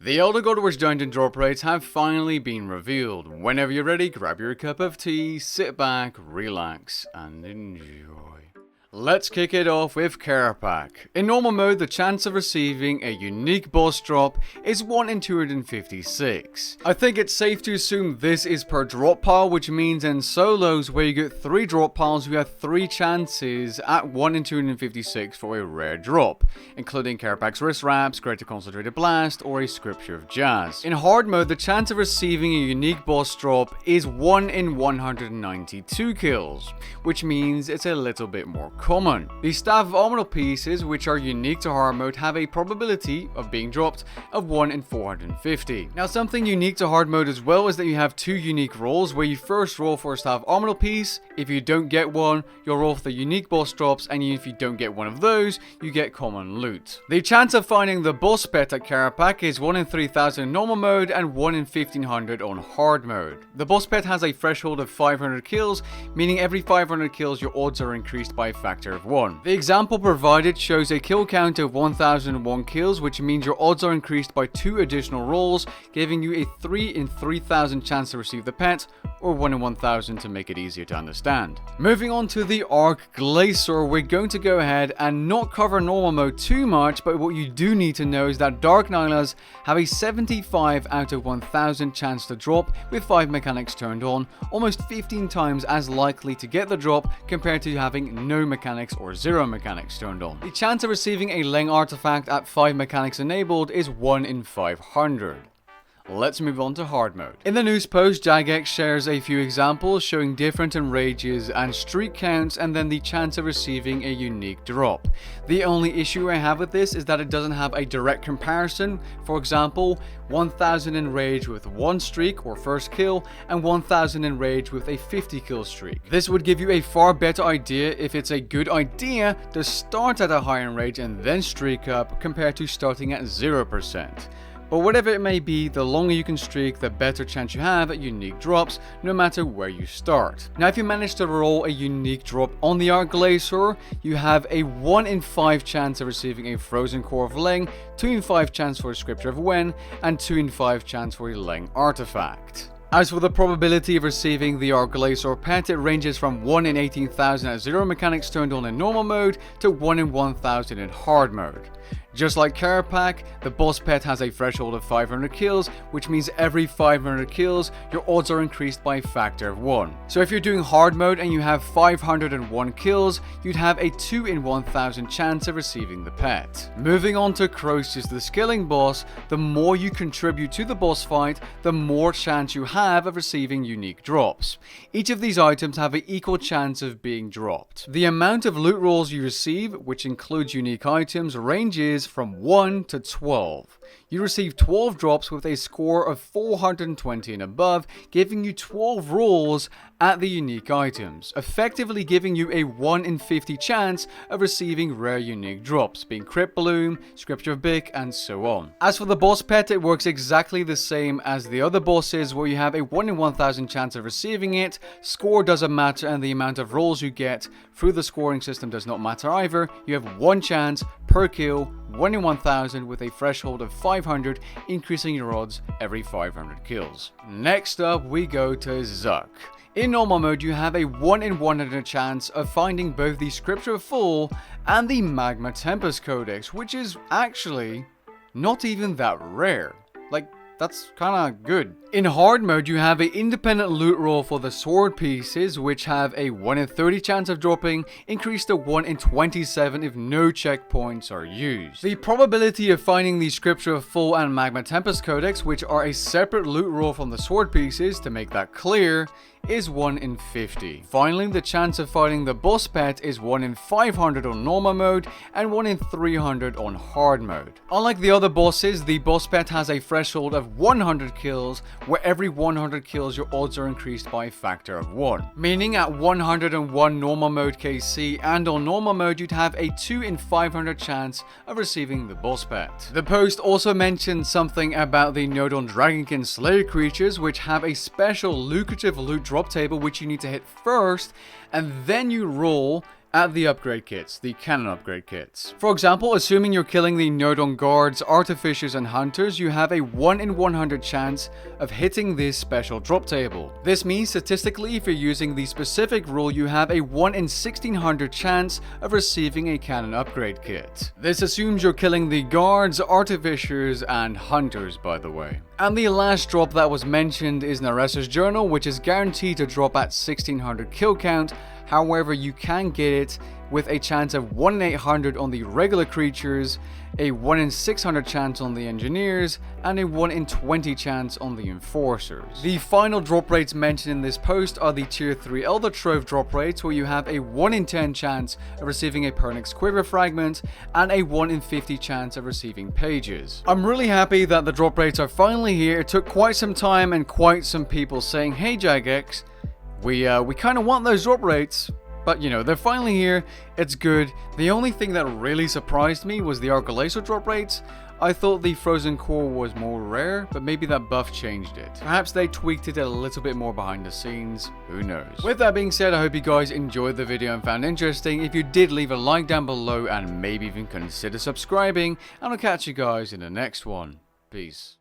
The Elder God Wars dungeon drop rates have finally been revealed. Whenever you're ready, grab your cup of tea, sit back, relax, and enjoy. Let's kick it off with Kerapac. In normal mode, the chance of receiving a unique boss drop is 1 in 256. I think it's safe to assume this is per drop pile, which means in solos where you get 3 drop piles, you have 3 chances at 1 in 256 for a rare drop, including Kerapac's Wrist Wraps, Greater Concentrated Blast, or a Scripture of Jazz. In hard mode, the chance of receiving a unique boss drop is 1 in 192 kills, which means it's a little bit more common. The Staff of Orbital pieces, which are unique to hard mode, have a probability of being dropped of 1 in 450. Now, something unique to hard mode as well is that you have 2 unique rolls where you first roll for a Staff of Orbital piece. If you don't get one, you'll roll for the unique boss drops, and if you don't get one of those, you get common loot. The chance of finding the boss pet at Kerapac is 1 in 3000 in normal mode and 1 in 1500 on hard mode. The boss pet has a threshold of 500 kills, meaning every 500 kills your odds are increased by a factor of 1. The example provided shows a kill count of 1001 kills, which means your odds are increased by 2 additional rolls, giving you a 3 in 3000 chance to receive the pet, or 1 in 1000 to make it easier to understand. Moving on to the Arc Glacor, we're going to go ahead and not cover normal mode too much, but what you do need to know is that Dark Nylas have a 75 out of 1000 chance to drop with 5 mechanics turned on, almost 15 times as likely to get the drop compared to having no mechanics or 0 mechanics turned on. The chance of receiving a Leng artifact at 5 mechanics enabled is 1 in 500. Let's move on to hard mode. In the news post, Jagex shares a few examples showing different enrages and streak counts and then the chance of receiving a unique drop. The only issue I have with this is that it doesn't have a direct comparison. For example, 1000 enrage with 1 streak or first kill and 1000 enrage with a 50 kill streak. This would give you a far better idea if it's a good idea to start at a high enrage and then streak up compared to starting at 0%. But whatever it may be, the longer you can streak, the better chance you have at unique drops, no matter where you start. Now, if you manage to roll a unique drop on the Arc Glacor, you have a 1 in 5 chance of receiving a Frozen Core of Leng, 2 in 5 chance for a Scripture of Wen, and 2 in 5 chance for a Leng artifact. As for the probability of receiving the Arc Glacor pet, it ranges from 1 in 18,000 at 0 mechanics turned on in normal mode to 1 in 1,000 in hard mode. Just like Kerapac, the boss pet has a threshold of 500 kills, which means every 500 kills, your odds are increased by a factor of 1. So if you're doing hard mode and you have 501 kills, you'd have a 2 in 1000 chance of receiving the pet. Moving on to Croesus, the skilling boss, the more you contribute to the boss fight, the more chance you have of receiving unique drops. Each of these items have an equal chance of being dropped. The amount of loot rolls you receive, which includes unique items, ranges from 1 to 12. You receive 12 drops with a score of 420 and above, giving you 12 rolls at the unique items, effectively giving you a 1 in 50 chance of receiving rare unique drops, being Crypt Bloom, Scripture of Bic, and so on. As for the boss pet, it works exactly the same as the other bosses, where you have a 1 in 1000 chance of receiving it. Score doesn't matter, and the amount of rolls you get through the scoring system does not matter either. You have 1 chance per kill, 1 in 1000 with a threshold of 500, increasing your odds every 500 kills. Next up, we go to Zuk. In normal mode, you have a 1 in 100 chance of finding both the Scripture of Fall and the Magma Tempest Codex, which is actually not even that rare. That's kinda good. In hard mode, you have an independent loot roll for the sword pieces, which have a 1 in 30 chance of dropping, increased to 1 in 27 if no checkpoints are used. The probability of finding the Scripture of Fall and Magma Tempest Codex, which are a separate loot roll from the sword pieces, to make that clear, is 1 in 50. Finally, the chance of finding the boss pet is 1 in 500 on normal mode and 1 in 300 on hard mode. Unlike the other bosses, the boss pet has a threshold of 100 kills, where every 100 kills your odds are increased by a factor of 1. Meaning at 101 normal mode KC and on normal mode, you'd have a 2 in 500 chance of receiving the boss pet. The post also mentioned something about the Nodon Dragonkin Slayer creatures, which have a special lucrative loot drop table which you need to hit first, and then you roll at the upgrade kits, the cannon upgrade kits. For example, assuming you're killing the Nodon guards, artificers and hunters, you have a 1 in 100 chance of hitting this special drop table. This means statistically, if you're using the specific rule, you have a 1 in 1600 chance of receiving a cannon upgrade kit. This assumes you're killing the guards, artificers and hunters, by the way. And the last drop that was mentioned is Naresa's Journal, which is guaranteed to drop at 1600 kill count. However, you can get it with a chance of 1 in 800 on the regular creatures, a 1 in 600 chance on the engineers, and a 1 in 20 chance on the enforcers. The final drop rates mentioned in this post are the tier 3 Elder Trove drop rates, where you have a 1 in 10 chance of receiving a Pernix Quiver Fragment and a 1 in 50 chance of receiving pages. I'm really happy that the drop rates are finally here. It took quite some time and quite some people saying, hey Jagex, we kind of want those drop rates, but you know, they're finally here. It's good. The only thing that really surprised me was the Argalaso drop rates. I thought the Frozen Core was more rare, but maybe that buff changed it. Perhaps they tweaked it a little bit more behind the scenes, who knows. With that being said, I hope you guys enjoyed the video and found it interesting. If you did, leave a like down below and maybe even consider subscribing, and I'll catch you guys in the next one. Peace.